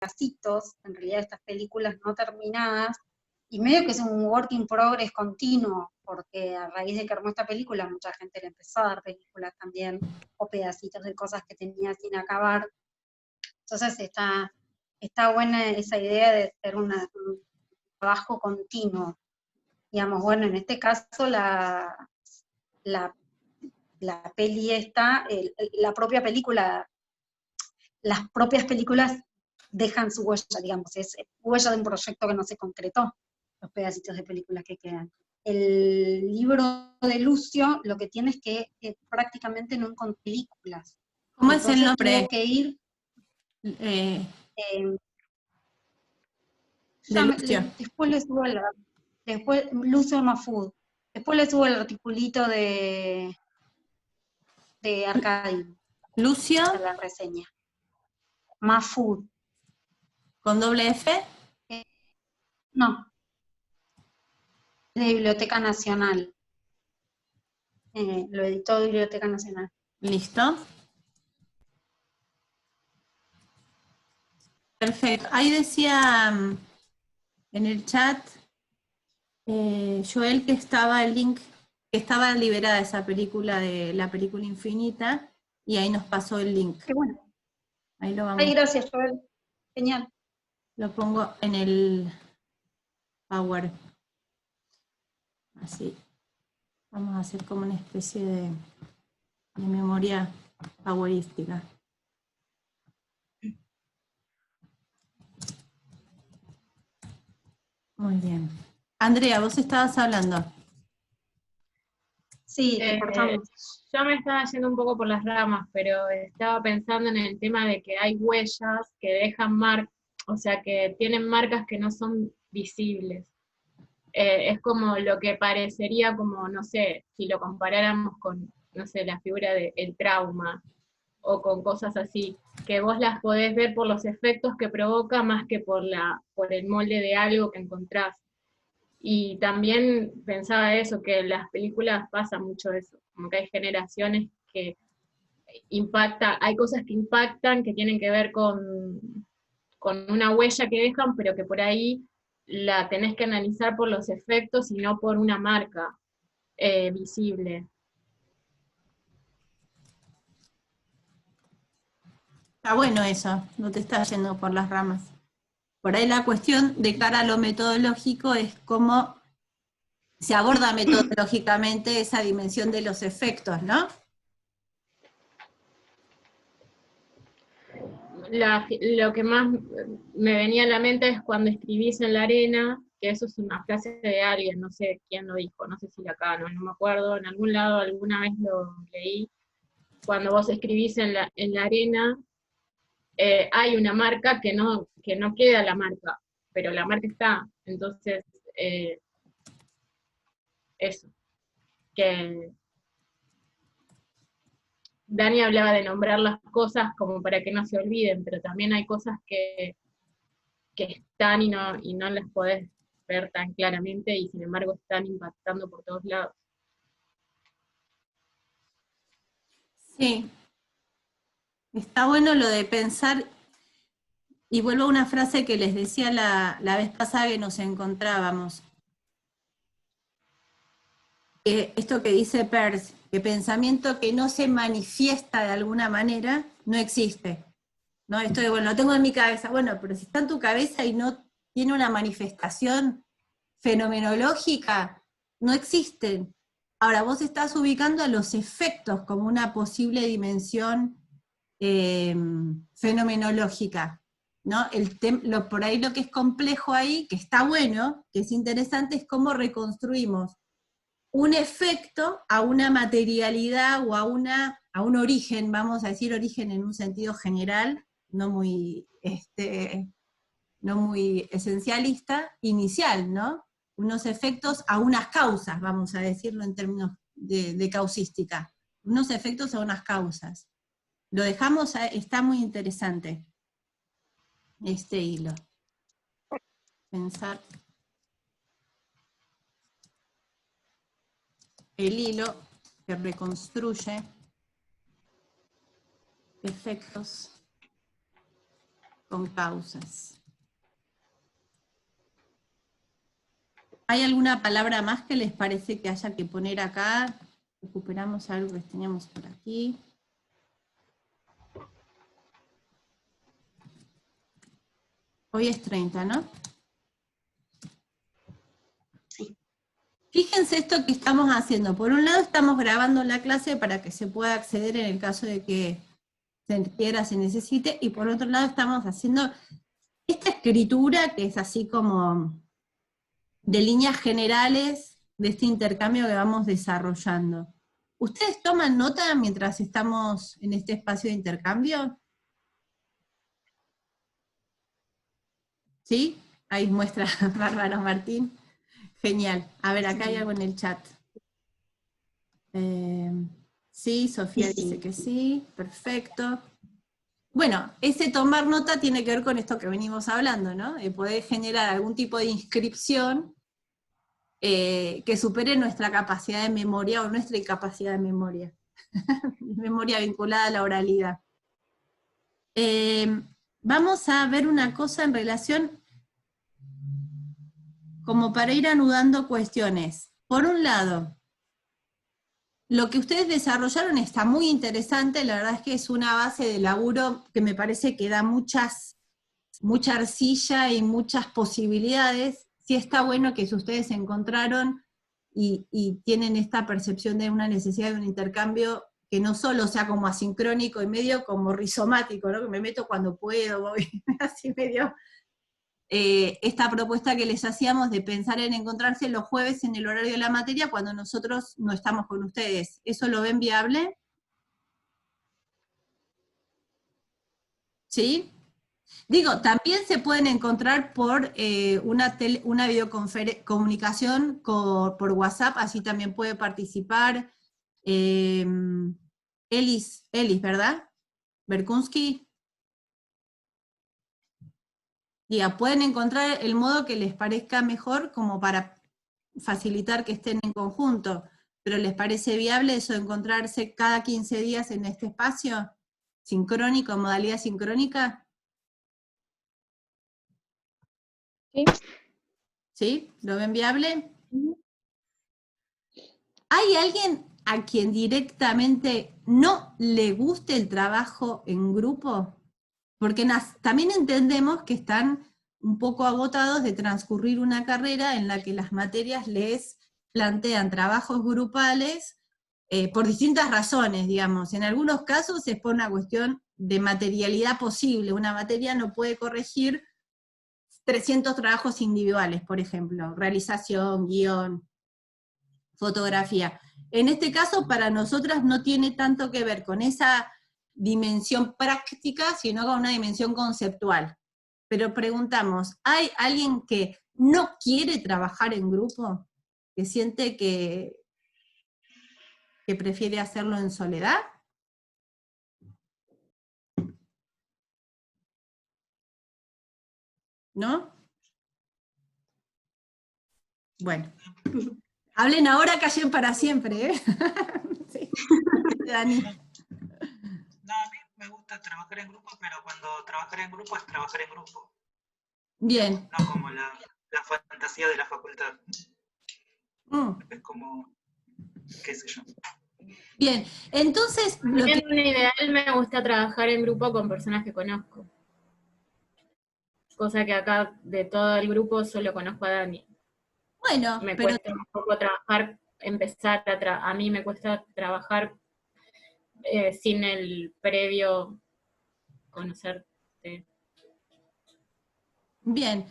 pedacitos, en realidad estas películas no terminadas, y medio que es un work in progress continuo, porque a raíz de que armó esta película, mucha gente le empezó a dar películas también, o pedacitos de cosas que tenía sin acabar. Entonces está buena esa idea de ser un trabajo continuo. Digamos, bueno, en este caso la peli esta, la propia película, las propias películas dejan su huella, digamos, es huella de un proyecto que no se concretó, los pedacitos de películas que quedan. El libro de Lucio lo que tiene es que prácticamente no encontré películas. ¿Cómo es el Entonces nombre? tuvo que ir... De Lucio. Después le subo después Lucio Mafud. Después le subo el articulito de Arcadi, Lucio, de la reseña. Mafud. ¿con doble F? No, de Biblioteca Nacional. Lo editó Biblioteca Nacional. Listo. Perfecto. Ahí decía en el chat Joel que estaba el link, que estaba liberada esa película de la película infinita, y ahí nos pasó el link. Qué bueno. Ahí lo vamos. Ay, gracias, Joel. Genial. Lo pongo en el Power. Así. Vamos a hacer como una especie de memoria powerística. Muy bien. Andrea, vos estabas hablando. Sí, te cortamos. Yo me estaba yendo un poco por las ramas, pero estaba pensando en el tema de que hay huellas que dejan marcas, o sea, que tienen marcas que no son visibles. Es como lo que parecería como, no sé, si lo comparáramos con, no sé, la figura del trauma, o con cosas así, que vos las podés ver por los efectos que provoca más que por el molde de algo que encontrás. Y también pensaba eso, que en las películas pasa mucho eso, como que hay generaciones que hay cosas que impactan, que tienen que ver con una huella que dejan, pero que por ahí la tenés que analizar por los efectos y no por una marca visible. Está bueno eso, no te estás yendo por las ramas. Por ahí la cuestión de cara a lo metodológico es cómo se aborda metodológicamente esa dimensión de los efectos, ¿no? Lo que más me venía a la mente es cuando escribís en la arena, que eso es una frase de alguien, no sé quién lo dijo, no sé si acá, no me acuerdo, en algún lado alguna vez lo leí. Cuando vos escribís en la arena, hay una marca que no queda la marca, pero la marca está. Entonces, eso, que Dani hablaba de nombrar las cosas como para que no se olviden, pero también hay cosas que están y no las podés ver tan claramente y sin embargo están impactando por todos lados. Sí. Está bueno lo de pensar, y vuelvo a una frase que les decía la vez pasada que nos encontrábamos. Esto que dice Peirce, que pensamiento que no se manifiesta de alguna manera, no existe. ¿No? Esto de, bueno, lo tengo en mi cabeza. Bueno, pero si está en tu cabeza y no tiene una manifestación fenomenológica, no existen. Ahora, vos estás ubicando a los efectos como una posible dimensión fenomenológica, ¿no? Por ahí lo que es complejo ahí, que está bueno, que es interesante, es cómo reconstruimos un efecto a una materialidad o a un origen, vamos a decir origen en un sentido general, no muy esencialista, inicial, ¿no? Unos efectos a unas causas, vamos a decirlo en términos de causística, unos efectos a unas causas. Lo dejamos, está muy interesante este hilo. Pensar el hilo que reconstruye efectos con causas. ¿Hay alguna palabra más que les parece que haya que poner acá? Recuperamos algo que teníamos por aquí. Hoy es 30, ¿no? Sí. Fíjense esto que estamos haciendo. Por un lado estamos grabando la clase para que se pueda acceder en el caso de que se necesite, y por otro lado estamos haciendo esta escritura que es así como de líneas generales de este intercambio que vamos desarrollando. ¿Ustedes toman nota mientras estamos en este espacio de intercambio? ¿Sí? Ahí muestra Bárbara Martín. Genial. A ver, acá hay algo en el chat. Sí, Sofía dice que sí, perfecto. Bueno, ese tomar nota tiene que ver con esto que venimos hablando, ¿no? De poder generar algún tipo de inscripción que supere nuestra capacidad de memoria o nuestra incapacidad de memoria. Memoria vinculada a la oralidad. Vamos a ver una cosa en relación, como para ir anudando cuestiones. Por un lado, lo que ustedes desarrollaron está muy interesante, la verdad es que es una base de laburo que me parece que da mucha arcilla y muchas posibilidades. Sí está bueno que si ustedes se encontraron y tienen esta percepción de una necesidad de un intercambio que no solo sea como asincrónico y medio como rizomático, ¿no? Que me meto cuando puedo, voy así medio... esta propuesta que les hacíamos de pensar en encontrarse los jueves en el horario de la materia cuando nosotros no estamos con ustedes. ¿Eso lo ven viable? ¿Sí? Digo, también se pueden encontrar por una videocomunicación por WhatsApp, así también puede participar Elis, ¿verdad? Berkunsky. Diga, pueden encontrar el modo que les parezca mejor como para facilitar que estén en conjunto, pero ¿les parece viable eso de encontrarse cada 15 días en este espacio? ¿Sincrónico, modalidad sincrónica? Sí. ¿Sí? ¿Lo ven viable? ¿Hay alguien a quien directamente no le guste el trabajo en grupo? Porque también entendemos que están un poco agotados de transcurrir una carrera en la que las materias les plantean trabajos grupales por distintas razones, digamos. En algunos casos es por una cuestión de materialidad posible. Una materia no puede corregir 300 trabajos individuales, por ejemplo, realización, guión, fotografía. En este caso, para nosotras no tiene tanto que ver con esa dimensión práctica, sino con una dimensión conceptual. Pero preguntamos, ¿hay alguien que no quiere trabajar en grupo? ¿Que siente que prefiere hacerlo en soledad? ¿No? Bueno. Hablen ahora, callen para siempre, ¿eh? Sí. Dani. No, a mí me gusta trabajar en grupo, pero cuando trabajar en grupo es trabajar en grupo. Bien. No como la fantasía de la facultad. Es como, qué sé yo. Bien, entonces... En un ideal me gusta trabajar en grupo con personas que conozco. Cosa que acá de todo el grupo solo conozco a Dani. Bueno, me cuesta un poco trabajar, a mí me cuesta trabajar sin el previo conocerte. Bien,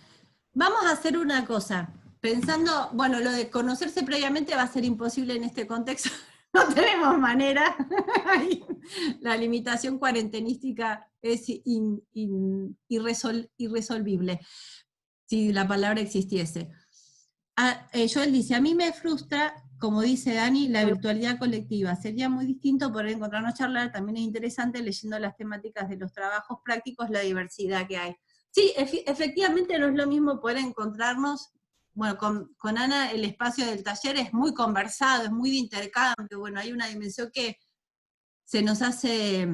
vamos a hacer una cosa. Pensando, bueno, lo de conocerse previamente va a ser imposible en este contexto. No tenemos manera. La limitación cuarentenística es irresolvible, si la palabra existiese. Joel dice, a mí me frustra, como dice Dani, la virtualidad colectiva. Sería muy distinto poder encontrarnos a charlar, también es interesante leyendo las temáticas de los trabajos prácticos, la diversidad que hay. Sí, efectivamente no es lo mismo poder encontrarnos, bueno, con Ana el espacio del taller es muy conversado, es muy de intercambio, bueno, hay una dimensión que se nos hace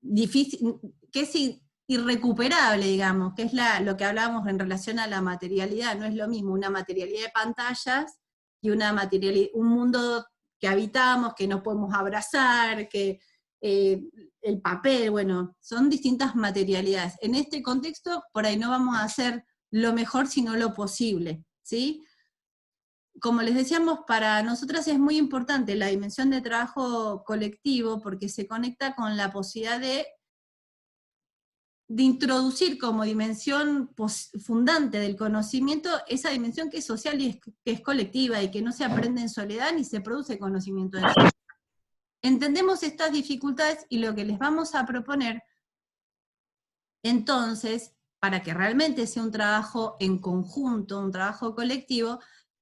difícil, que es irrecuperable, digamos, que es lo que hablábamos en relación a la materialidad. No es lo mismo una materialidad de pantallas y un mundo que habitamos, que no podemos abrazar, que el papel, bueno, son distintas materialidades. En este contexto, por ahí no vamos a hacer lo mejor, sino lo posible, ¿sí? Como les decíamos, para nosotras es muy importante la dimensión de trabajo colectivo, porque se conecta con la posibilidad de introducir como dimensión fundante del conocimiento esa dimensión que es social y que es colectiva, y que no se aprende en soledad ni se produce conocimiento en soledad. Entendemos estas dificultades y lo que les vamos a proponer, entonces, para que realmente sea un trabajo en conjunto, un trabajo colectivo,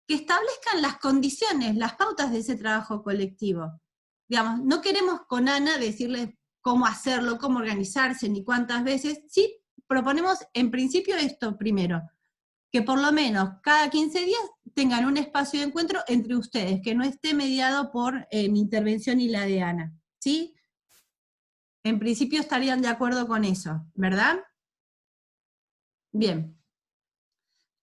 que establezcan las condiciones, las pautas de ese trabajo colectivo. Digamos, no queremos con Ana decirles cómo hacerlo, cómo organizarse, ni cuántas veces. Sí, proponemos en principio esto primero, que por lo menos cada 15 días tengan un espacio de encuentro entre ustedes, que no esté mediado por mi intervención y la de Ana, ¿sí? En principio estarían de acuerdo con eso, ¿verdad? Bien.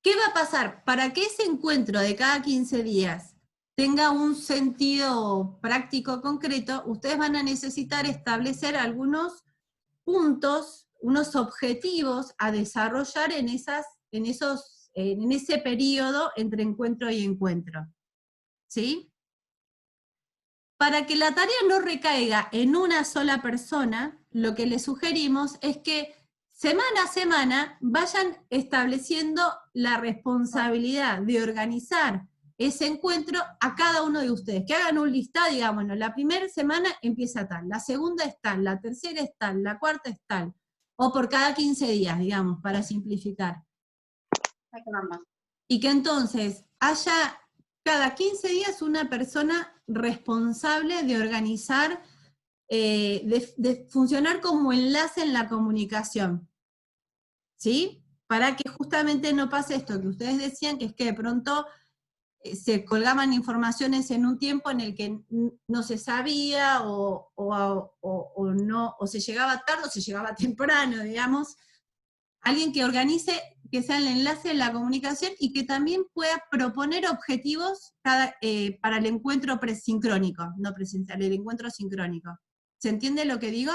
¿Qué va a pasar? Para que ese encuentro de cada 15 días tenga un sentido práctico concreto, ustedes van a necesitar establecer algunos puntos, unos objetivos a desarrollar en ese periodo entre encuentro y encuentro. ¿Sí? Para que la tarea no recaiga en una sola persona, lo que les sugerimos es que semana a semana vayan estableciendo la responsabilidad de organizar ese encuentro a cada uno de ustedes, que hagan un listado, digamos, bueno, la primera semana empieza tal, la segunda es tal, la tercera es tal, la cuarta es tal, o por cada 15 días, digamos, para simplificar. Y que entonces haya cada 15 días una persona responsable de organizar, de funcionar como enlace en la comunicación, ¿sí? Para que justamente no pase esto que ustedes decían, que es que de pronto se colgaban informaciones en un tiempo en el que no se sabía, o no, o se llegaba tarde o se llegaba temprano, digamos. Alguien que organice, que sea el enlace en la comunicación y que también pueda proponer objetivos para el encuentro sincrónico, no presencial, el encuentro sincrónico. ¿Se entiende lo que digo?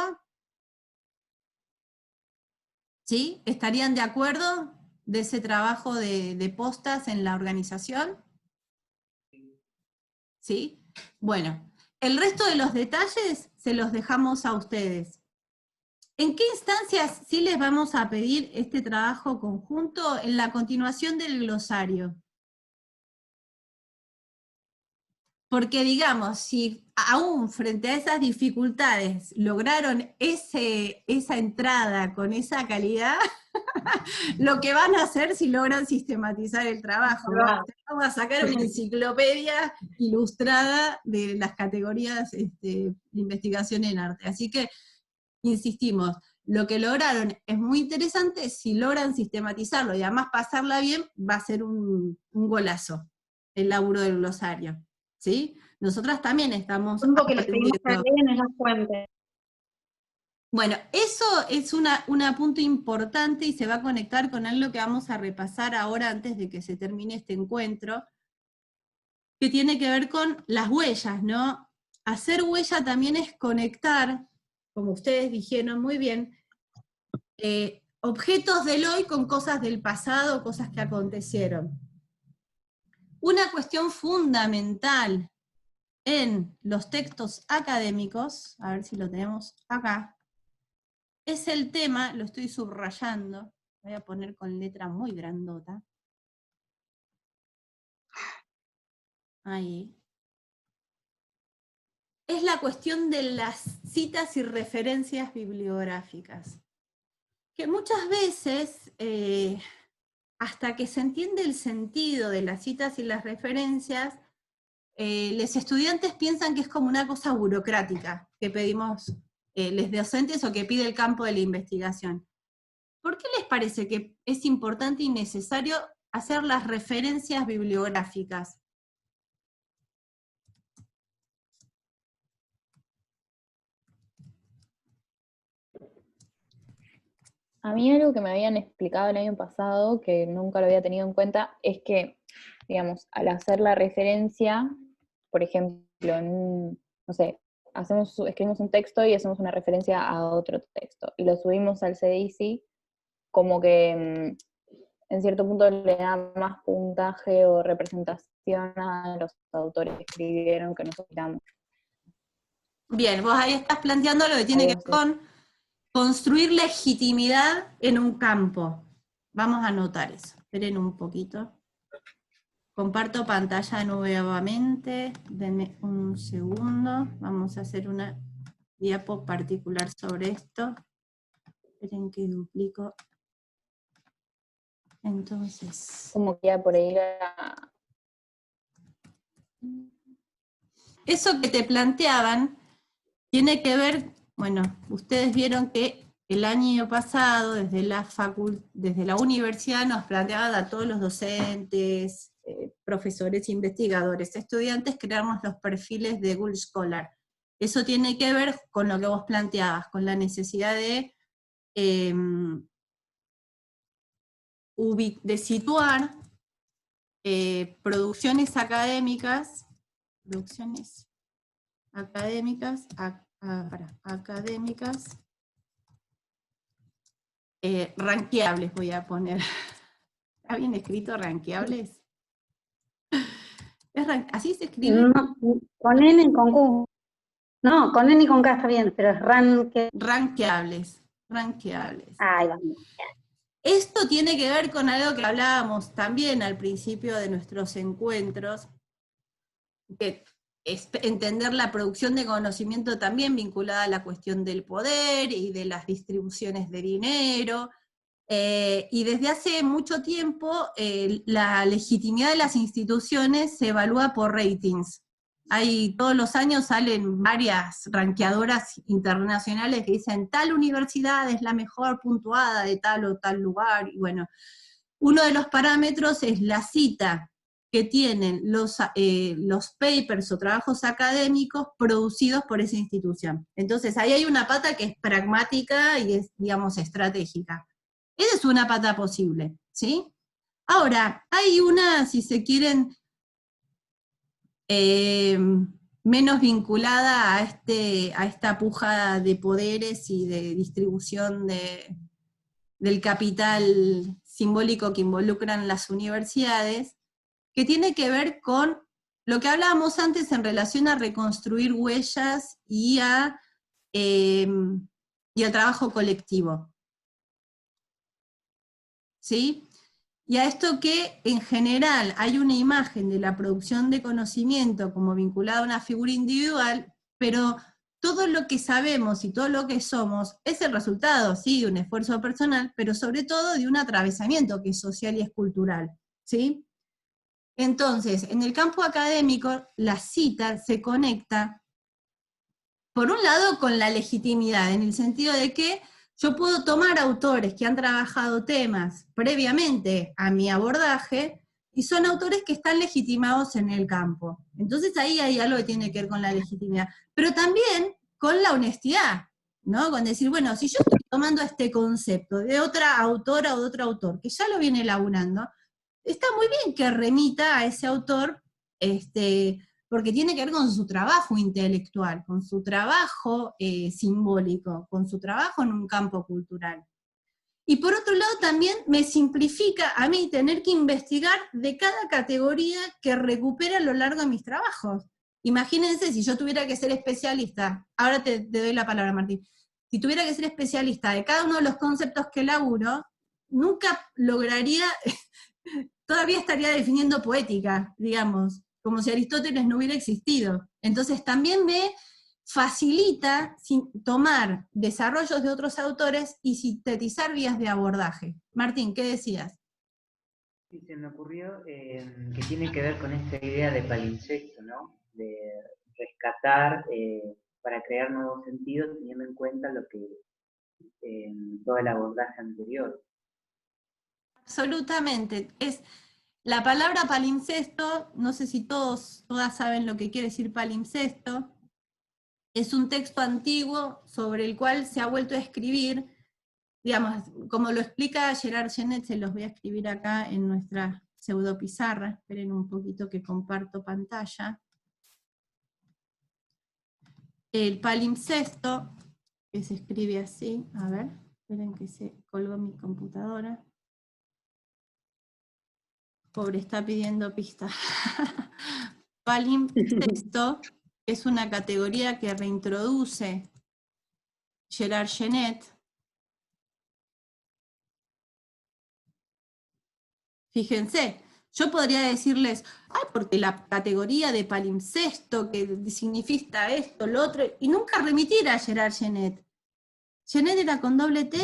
¿Sí? ¿Estarían de acuerdo de ese trabajo de postas en la organización? ¿Sí? Bueno, el resto de los detalles se los dejamos a ustedes. ¿En qué instancias sí les vamos a pedir este trabajo conjunto? En la continuación del glosario. Porque digamos, si aún frente a esas dificultades lograron esa entrada con esa calidad, lo que van a hacer si logran sistematizar el trabajo. Vamos a sacar una enciclopedia ilustrada de las categorías de investigación en arte. Así que, insistimos, lo que lograron es muy interesante. Si logran sistematizarlo y además pasarla bien, va a ser un golazo el laburo del glosario. ¿Sí? Nosotras también estamos Lo que les pedimos que aprendiendo. agreguen es la fuente. Bueno, eso es un punto importante y se va a conectar con algo que vamos a repasar ahora antes de que se termine este encuentro, que tiene que ver con las huellas, ¿no? Hacer huella también es conectar, como ustedes dijeron muy bien, objetos del hoy con cosas del pasado, cosas que acontecieron. Una cuestión fundamental en los textos académicos, a ver si lo tenemos acá, es el tema, lo estoy subrayando, voy a poner con letra muy grandota. Ahí. Es la cuestión de las citas y referencias bibliográficas. Que muchas veces, hasta que se entiende el sentido de las citas y las referencias, los estudiantes piensan que es como una cosa burocrática que pedimos los docentes o que pide el campo de la investigación. ¿Por qué les parece que es importante y necesario hacer las referencias bibliográficas? A mí algo que me habían explicado el año pasado, que nunca lo había tenido en cuenta, es que, digamos, al hacer la referencia, por ejemplo, no sé, escribimos un texto y hacemos una referencia a otro texto, y lo subimos al CDIC, como que en cierto punto le da más puntaje o representación a los autores que escribieron que nosotros citamos. Bien, vos ahí estás planteando lo que tiene que ver con construir legitimidad en un campo. Vamos a anotar eso. Esperen un poquito. Comparto pantalla nuevamente. Denme un segundo. Vamos a hacer una diapo particular sobre esto. Esperen que duplico. Entonces. Como que ya por ahí Eso que te planteaban tiene que ver, bueno, ustedes vieron que el año pasado, desde la universidad, nos planteaban a todos los docentes, profesores, investigadores, estudiantes, crearnos los perfiles de Google Scholar. Eso tiene que ver con lo que vos planteabas, con la necesidad de situar producciones académicas rankeables, voy a poner. ¿Está bien escrito rankeables? ¿Así se escribe? No, con N y con Q. No, con N y con K está bien, pero es rankeables. Ahí vamos. Esto tiene que ver con algo que hablábamos también al principio de nuestros encuentros, que es entender la producción de conocimiento también vinculada a la cuestión del poder y de las distribuciones de dinero, y desde hace mucho tiempo la legitimidad de las instituciones se evalúa por ratings. Todos los años salen varias ranqueadoras internacionales que dicen tal universidad es la mejor puntuada de tal o tal lugar, y bueno, uno de los parámetros es la cita que tienen los papers o trabajos académicos producidos por esa institución. Entonces ahí hay una pata que es pragmática y es, digamos, estratégica. Esa es una pata posible, ¿sí? Ahora, hay una, si se quieren, menos vinculada a esta puja de poderes y de distribución del capital simbólico que involucran las universidades, que tiene que ver con lo que hablábamos antes en relación a reconstruir huellas y al trabajo colectivo. ¿Sí? Y a esto que en general hay una imagen de la producción de conocimiento como vinculada a una figura individual, pero todo lo que sabemos y todo lo que somos es el resultado, sí, de un esfuerzo personal, pero sobre todo de un atravesamiento que es social y es cultural, ¿sí? Entonces, en el campo académico, la cita se conecta, por un lado, con la legitimidad, en el sentido de que yo puedo tomar autores que han trabajado temas previamente a mi abordaje, y son autores que están legitimados en el campo. Entonces ahí hay algo que tiene que ver con la legitimidad. Pero también con la honestidad, ¿no? Con decir, bueno, si yo estoy tomando este concepto de otra autora o de otro autor, que ya lo viene elaborando, está muy bien que remita a ese autor, porque tiene que ver con su trabajo intelectual, con su trabajo simbólico, con su trabajo en un campo cultural. Y por otro lado también me simplifica a mí tener que investigar de cada categoría que recupera a lo largo de mis trabajos. Imagínense si yo tuviera que ser especialista, ahora te doy la palabra, Martín, si tuviera que ser especialista de cada uno de los conceptos que laburo, nunca lograría, todavía estaría definiendo poética, digamos, como si Aristóteles no hubiera existido. Entonces también me facilita tomar desarrollos de otros autores y sintetizar vías de abordaje. Martín, ¿qué decías? Sí, se me ocurrió que tiene que ver con esta idea de palimpsesto, ¿no? De rescatar para crear nuevos sentidos teniendo en cuenta lo que todo el abordaje anterior. Absolutamente. La palabra palimpsesto, no sé si todas saben lo que quiere decir palimpsesto, es un texto antiguo sobre el cual se ha vuelto a escribir digamos, como lo explica Gerard Genet, se los voy a escribir acá en nuestra pseudopizarra, esperen un poquito que comparto pantalla. El palimpsesto, que se escribe así, a ver, esperen que se colgó mi computadora. Pobre, está pidiendo pistas. Palimpsesto es una categoría que reintroduce Gerard Genet. Fíjense, yo podría decirles, ay, porque la categoría de palimpsesto, que significa esto, lo otro, y nunca remitir a Gerard Genet. ¿Genet era con doble T?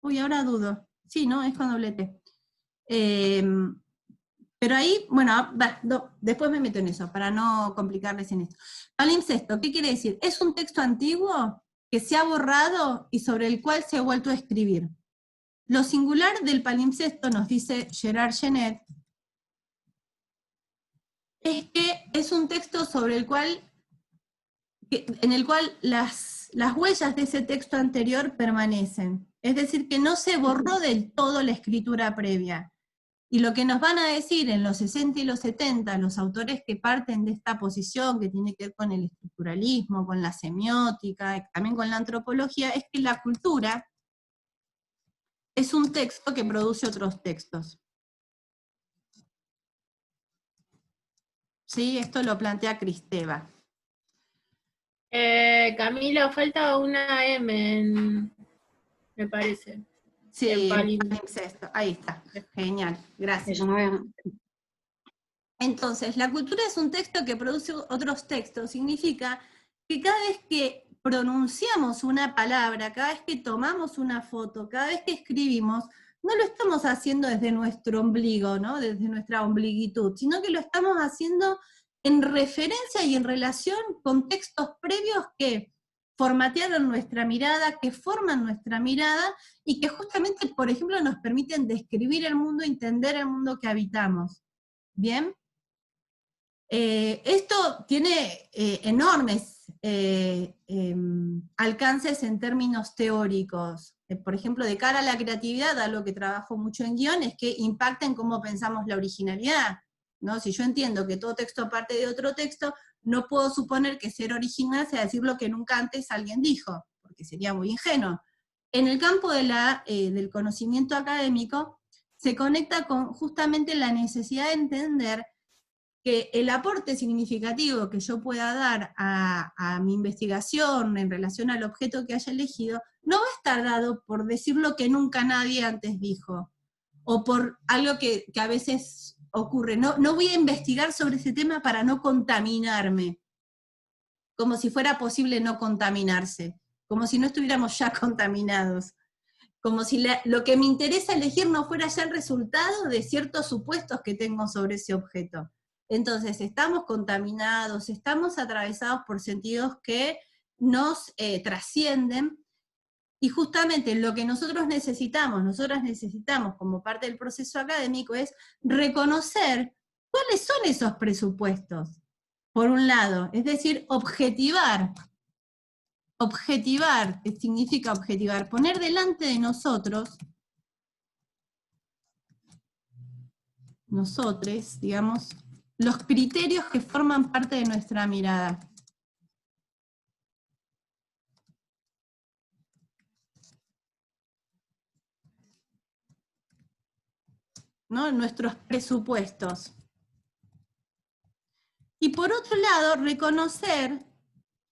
Uy, ahora dudo. Sí, ¿no? Es con doble T. Pero ahí, bueno, después me meto en eso, para no complicarles en esto. Palimpsesto, ¿qué quiere decir? Es un texto antiguo que se ha borrado y sobre el cual se ha vuelto a escribir. Lo singular del palimpsesto, nos dice Gerard Genet, es que es un texto sobre el cual, en el cual las huellas de ese texto anterior permanecen. Es decir, que no se borró del todo la escritura previa. Y lo que nos van a decir en los 60 y los 70, los autores que parten de esta posición, que tiene que ver con el estructuralismo, con la semiótica, también con la antropología, es que la cultura es un texto que produce otros textos. Sí, esto lo plantea Kristeva. Camila, falta una M, me parece. Sí, palimpsesto, ahí está, genial, gracias. Entonces, la cultura es un texto que produce otros textos, significa que cada vez que pronunciamos una palabra, cada vez que tomamos una foto, cada vez que escribimos, no lo estamos haciendo desde nuestro ombligo, ¿no? Desde nuestra ombliguitud, sino que lo estamos haciendo en referencia y en relación con textos previos que formatearon nuestra mirada, que forman nuestra mirada, y que justamente, por ejemplo, nos permiten describir el mundo, entender el mundo que habitamos. ¿Bien? Esto tiene enormes alcances en términos teóricos. Por ejemplo, de cara a la creatividad, algo que trabajo mucho en guión, es que impacta en cómo pensamos la originalidad, ¿no? Si yo entiendo que todo texto parte de otro texto, no puedo suponer que ser original sea decir lo que nunca antes alguien dijo, porque sería muy ingenuo. En el campo de del conocimiento académico, se conecta con justamente la necesidad de entender que el aporte significativo que yo pueda dar a mi investigación en relación al objeto que haya elegido, no va a estar dado por decir lo que nunca nadie antes dijo, o por algo que a veces ocurre. No voy a investigar sobre ese tema para no contaminarme, como si fuera posible no contaminarse, como si no estuviéramos ya contaminados, como si lo que me interesa elegir no fuera ya el resultado de ciertos supuestos que tengo sobre ese objeto. Entonces, estamos contaminados, estamos atravesados por sentidos que nos trascienden, y justamente lo que nosotras necesitamos como parte del proceso académico es reconocer cuáles son esos presupuestos, por un lado, es decir, objetivar, ¿qué significa objetivar? Poner delante de nosotros, digamos, los criterios que forman parte de nuestra mirada. ¿No? Nuestros presupuestos. Y por otro lado, reconocer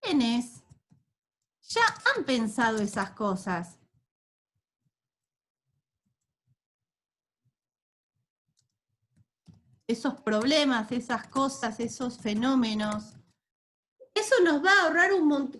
quiénes ya han pensado esas cosas. Esos problemas, esas cosas, esos fenómenos. Eso nos va a ahorrar,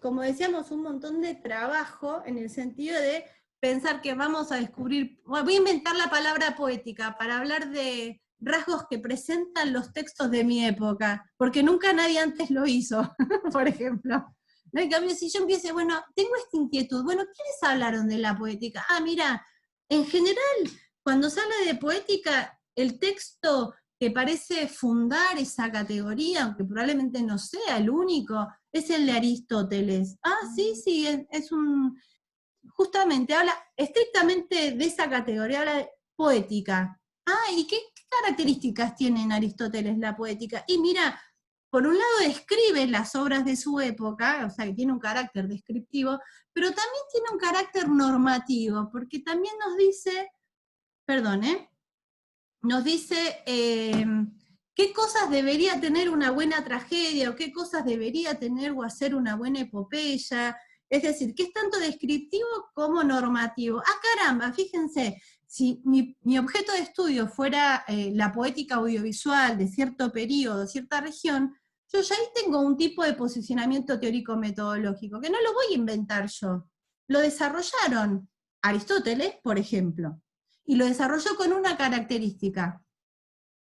como decíamos, un montón de trabajo, en el sentido de pensar que vamos a descubrir, voy a inventar la palabra poética para hablar de rasgos que presentan los textos de mi época, porque nunca nadie antes lo hizo, por ejemplo. ¿No? En cambio, si yo empiezo, bueno, tengo esta inquietud, bueno, ¿quiénes hablaron de la poética? Ah, mira, en general, cuando se habla de poética, el texto que parece fundar esa categoría, aunque probablemente no sea el único, es el de Aristóteles. Ah, sí, es un... justamente habla estrictamente de esa categoría, habla de poética. ¿Y qué características tiene en Aristóteles la poética? Y mira, por un lado describe las obras de su época, o sea que tiene un carácter descriptivo, pero también tiene un carácter normativo, porque también nos dice, nos dice qué cosas debería tener una buena tragedia, o qué cosas debería tener o hacer una buena epopeya, es decir, que es tanto descriptivo como normativo. Caramba, fíjense, si mi objeto de estudio fuera la poética audiovisual de cierto periodo, cierta región, yo ya ahí tengo un tipo de posicionamiento teórico-metodológico, que no lo voy a inventar yo. Lo desarrollaron Aristóteles, por ejemplo, y lo desarrolló con una característica,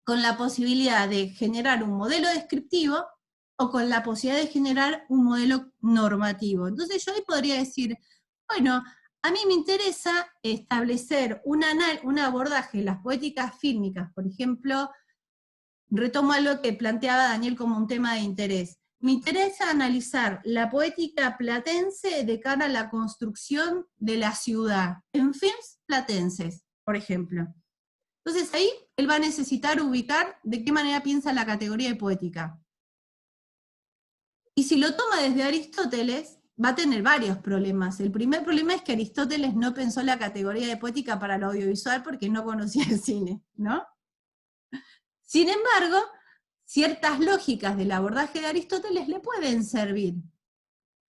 con la posibilidad de generar un modelo descriptivo o con la posibilidad de generar un modelo normativo. Entonces yo ahí podría decir, bueno, a mí me interesa establecer un abordaje de las poéticas fílmicas, por ejemplo, retomo algo que planteaba Daniel como un tema de interés. Me interesa analizar la poética platense de cara a la construcción de la ciudad, en films platenses, por ejemplo. Entonces ahí él va a necesitar ubicar de qué manera piensa la categoría de poética. Y si lo toma desde Aristóteles, va a tener varios problemas. El primer problema es que Aristóteles no pensó la categoría de poética para lo audiovisual porque no conocía el cine, ¿no? Sin embargo, ciertas lógicas del abordaje de Aristóteles le pueden servir.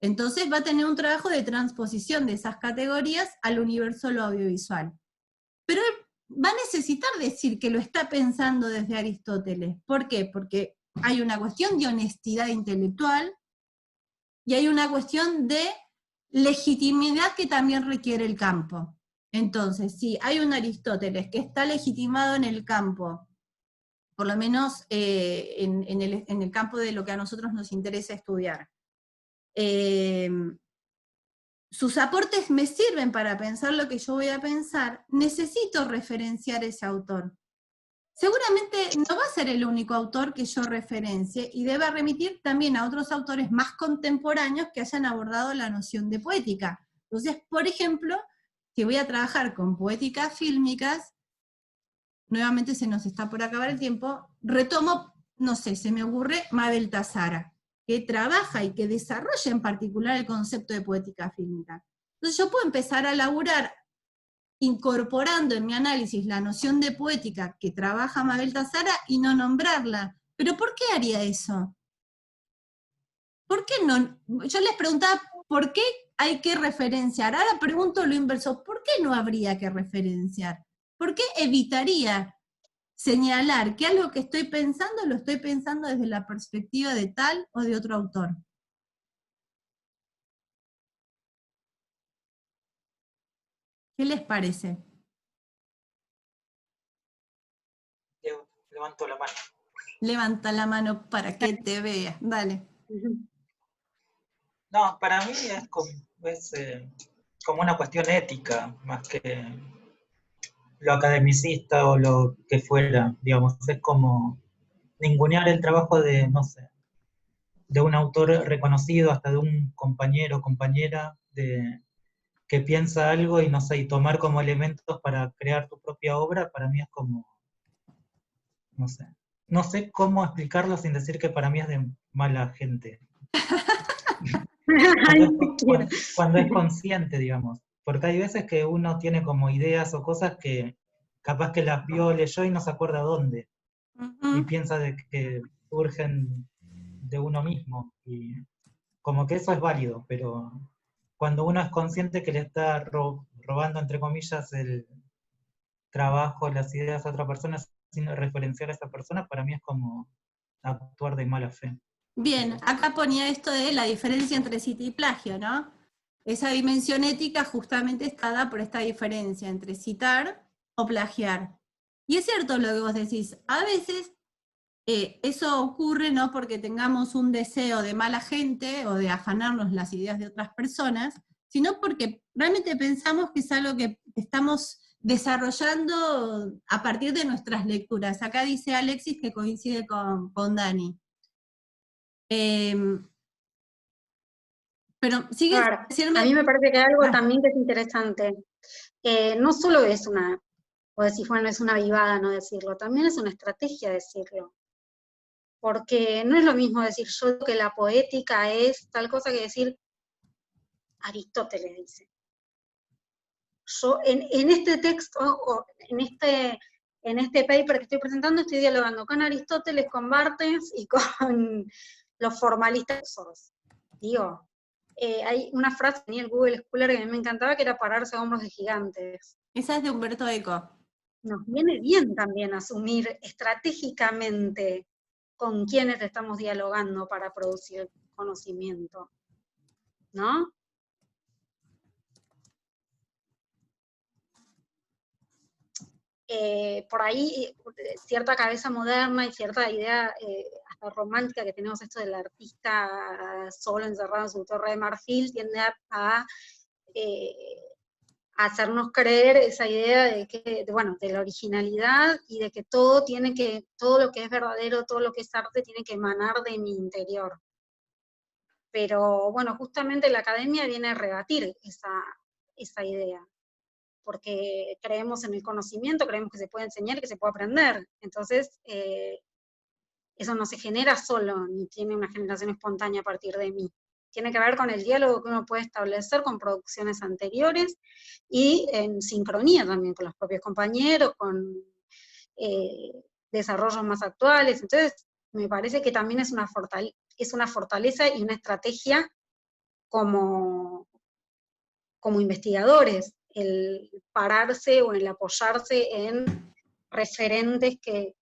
Entonces va a tener un trabajo de transposición de esas categorías al universo de lo audiovisual. Pero él va a necesitar decir que lo está pensando desde Aristóteles. ¿Por qué? Porque hay una cuestión de honestidad intelectual y hay una cuestión de legitimidad que también requiere el campo. Entonces, si hay un Aristóteles que está legitimado en el campo, por lo menos en el campo de lo que a nosotros nos interesa estudiar, sus aportes me sirven para pensar lo que yo voy a pensar, necesito referenciar ese autor. Seguramente no va a ser el único autor que yo referencie, y debe remitir también a otros autores más contemporáneos que hayan abordado la noción de poética. Entonces, por ejemplo, si voy a trabajar con poéticas fílmicas, nuevamente se nos está por acabar el tiempo, retomo, no sé, se me ocurre Mabel Tazara, que trabaja y que desarrolla en particular el concepto de poética fílmica. Entonces yo puedo empezar a laburar incorporando en mi análisis la noción de poética que trabaja Mabel Tazara y no nombrarla. ¿Pero por qué haría eso? ¿Por qué no? Yo les preguntaba, ¿por qué hay que referenciar? Ahora pregunto lo inverso, ¿por qué no habría que referenciar? ¿Por qué evitaría señalar que algo que estoy pensando lo estoy pensando desde la perspectiva de tal o de otro autor? ¿Qué les parece? Levanto la mano. Levanta la mano para que te vea. Dale. No, para mí es como una cuestión ética, más que lo academicista o lo que fuera, digamos. Es como ningunear el trabajo de, no sé, de un autor reconocido, hasta de un compañero o compañera que piensa algo y no sé, y tomar como elementos para crear tu propia obra, para mí es como, no sé. No sé cómo explicarlo sin decir que para mí es de mala gente. Cuando es consciente, digamos. Porque hay veces que uno tiene como ideas o cosas que capaz que las vio, leyó y no se acuerda dónde. Y piensa de que surgen de uno mismo. Y como que eso es válido, pero cuando uno es consciente que le está robando, entre comillas, el trabajo, las ideas a otra persona sin referenciar a esa persona, para mí es como actuar de mala fe. Bien, acá ponía esto de la diferencia entre cita y plagio, ¿no? Esa dimensión ética justamente está dada por esta diferencia entre citar o plagiar. Y es cierto lo que vos decís, a veces eso ocurre no porque tengamos un deseo de mala gente o de afanarnos las ideas de otras personas, sino porque realmente pensamos que es algo que estamos desarrollando a partir de nuestras lecturas. Acá dice Alexis que coincide con Dani. Pero sigue Claro, decirme... a mí me parece que hay algo Ah. también que es interesante. No solo es o decir, bueno, es una vivada no decirlo, también es una estrategia decirlo. Porque no es lo mismo decir yo que la poética es tal cosa que decir Aristóteles dice. Yo en este texto, o en este paper que estoy presentando, estoy dialogando con Aristóteles, con Barthes y con los formalistas. Digo, hay una frase que tenía el Google Scholar que a mí me encantaba, que era pararse a hombros de gigantes. Esa es de Humberto Eco. Nos viene bien también asumir estratégicamente con quienes estamos dialogando para producir conocimiento, ¿no? Por ahí cierta cabeza moderna y cierta idea hasta romántica que tenemos, esto del artista solo encerrado en su torre de marfil, tiende a hacernos creer esa idea de que, de la originalidad y de que todo lo que es verdadero, todo lo que es arte tiene que emanar de mi interior. Pero bueno, justamente la academia viene a rebatir esa idea, porque creemos en el conocimiento, creemos que se puede enseñar y que se puede aprender. Entonces, eso no se genera solo, ni tiene una generación espontánea a partir de mí. Tiene que ver con el diálogo que uno puede establecer con producciones anteriores y en sincronía también con los propios compañeros, con desarrollos más actuales. Entonces, me parece que también es una fortaleza y una estrategia como investigadores, el pararse o el apoyarse en referentes que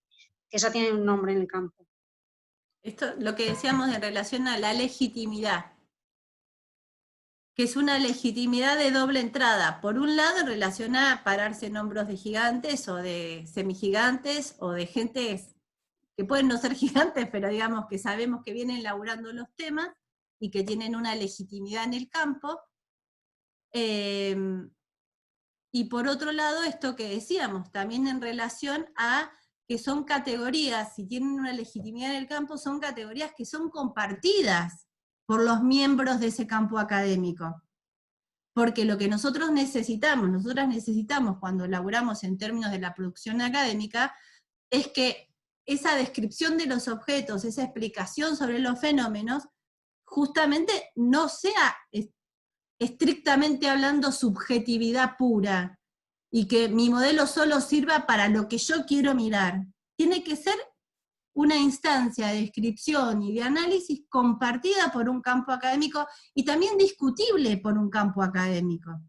ya tienen un nombre en el campo. Esto, lo que decíamos en relación a la legitimidad, que es una legitimidad de doble entrada. Por un lado, en relación a pararse en hombros de gigantes o de semigigantes o de gentes que pueden no ser gigantes, pero digamos que sabemos que vienen laburando los temas y que tienen una legitimidad en el campo. Y por otro lado, esto que decíamos, también en relación a que son categorías, si tienen una legitimidad en el campo, son categorías que son compartidas por los miembros de ese campo académico. Porque lo que nosotras necesitamos cuando laburamos en términos de la producción académica, es que esa descripción de los objetos, esa explicación sobre los fenómenos, justamente no sea estrictamente hablando subjetividad pura, y que mi modelo solo sirva para lo que yo quiero mirar. Tiene que ser una instancia de descripción y de análisis compartida por un campo académico y también discutible por un campo académico,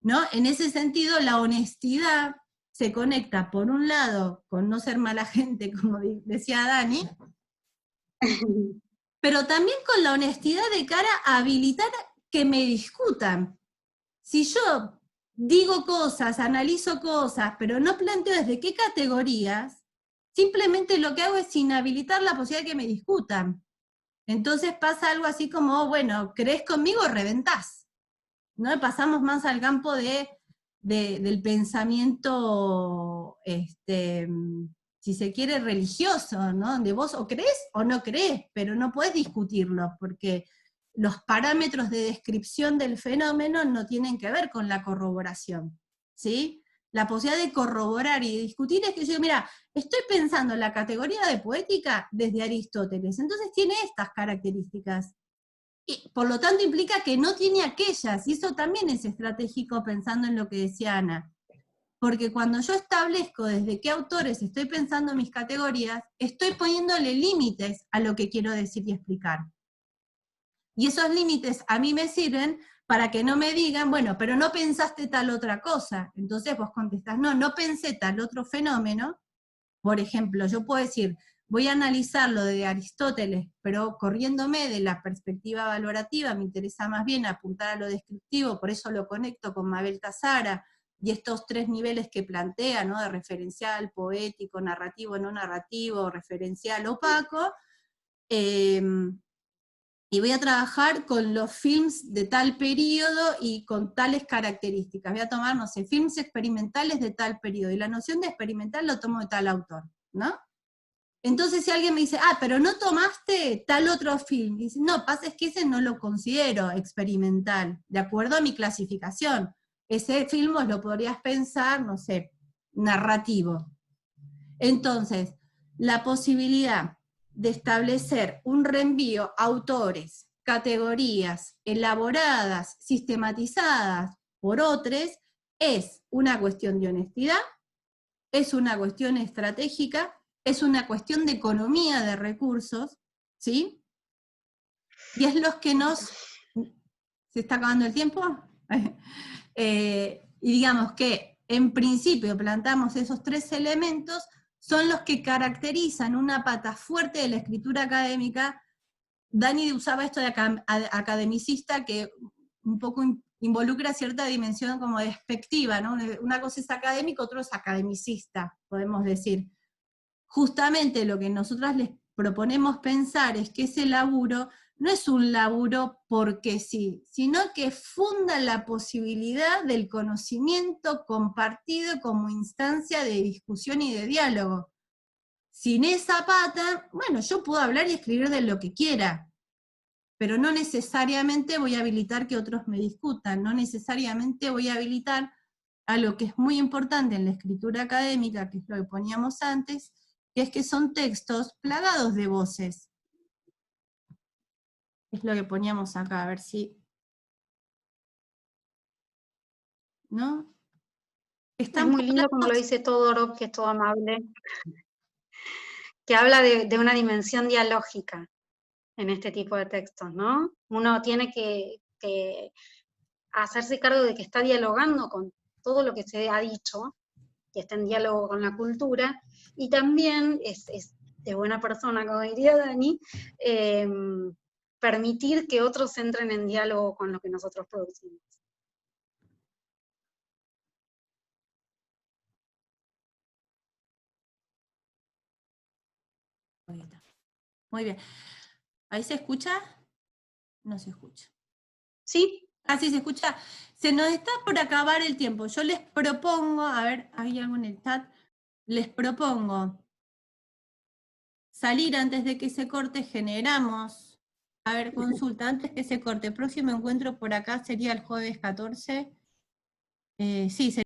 ¿no? En ese sentido, la honestidad se conecta, por un lado, con no ser mala gente, como decía Dani, pero también con la honestidad de cara a habilitar que me discutan. Si yo digo cosas, analizo cosas, pero no planteo desde qué categorías, simplemente lo que hago es inhabilitar la posibilidad de que me discutan. Entonces pasa algo así como, bueno, ¿crees conmigo? Reventás. ¿No? Pasamos más al campo del pensamiento, si se quiere, religioso, ¿no? Donde vos o crees o no crees, pero no podés discutirlo, porque los parámetros de descripción del fenómeno no tienen que ver con la corroboración, ¿sí? La posibilidad de corroborar y de discutir es que yo digo, mira, estoy pensando en la categoría de poética desde Aristóteles, entonces tiene estas características. Y por lo tanto implica que no tiene aquellas, y eso también es estratégico pensando en lo que decía Ana. Porque cuando yo establezco desde qué autores estoy pensando en mis categorías, estoy poniéndole límites a lo que quiero decir y explicar. Y esos límites a mí me sirven para que no me digan, bueno, pero no pensaste tal otra cosa. Entonces vos contestás, no pensé tal otro fenómeno. Por ejemplo, yo puedo decir, voy a analizar lo de Aristóteles, pero corriéndome de la perspectiva valorativa, me interesa más bien apuntar a lo descriptivo, por eso lo conecto con Mabel Tazara, y estos 3 niveles que plantea, ¿no? De referencial, poético, narrativo, no narrativo, referencial, opaco, y voy a trabajar con los films de tal periodo y con tales características. Voy a tomar, no sé, films experimentales de tal periodo, y la noción de experimental lo tomo de tal autor, ¿no? Entonces si alguien me dice, pero no tomaste tal otro film, y dice, no, pasa es que ese no lo considero experimental, de acuerdo a mi clasificación. Ese film vos lo podrías pensar, no sé, narrativo. Entonces, la posibilidad de establecer un reenvío a autores, categorías elaboradas, sistematizadas por otros, es una cuestión de honestidad, es una cuestión estratégica, es una cuestión de economía de recursos, ¿sí? Y es los que nos... ¿Se está acabando el tiempo? Y digamos que en principio plantamos esos 3 elementos, son los que caracterizan una pata fuerte de la escritura académica. Dani usaba esto de academicista, que un poco involucra cierta dimensión como despectiva, ¿no? Una cosa es académico, otro es academicista, podemos decir. Justamente lo que nosotras les proponemos pensar es que ese laburo no es un laburo porque sí, sino que funda la posibilidad del conocimiento compartido como instancia de discusión y de diálogo. Sin esa pata, bueno, yo puedo hablar y escribir de lo que quiera, pero no necesariamente voy a habilitar que otros me discutan, no necesariamente voy a habilitar algo que es muy importante en la escritura académica, que es lo que poníamos antes, que es que son textos plagados de voces. Es lo que poníamos acá, a ver si... ¿No? Es muy lindo como lo dice Todorov, que es todo amable, que habla de una dimensión dialógica en este tipo de textos, ¿no? Uno tiene que hacerse cargo de que está dialogando con todo lo que se ha dicho, que está en diálogo con la cultura, y también es de buena persona, como diría Dani, permitir que otros entren en diálogo con lo que nosotros producimos. Muy bien. ¿Ahí se escucha? No se escucha. ¿Sí? Sí, se escucha. Se nos está por acabar el tiempo. Yo les propongo, a ver, ¿hay algo en el chat? Les propongo salir antes de que se corte, generamos, a ver, consulta, antes que se corte, próximo encuentro por acá sería el jueves 14. Sí, sería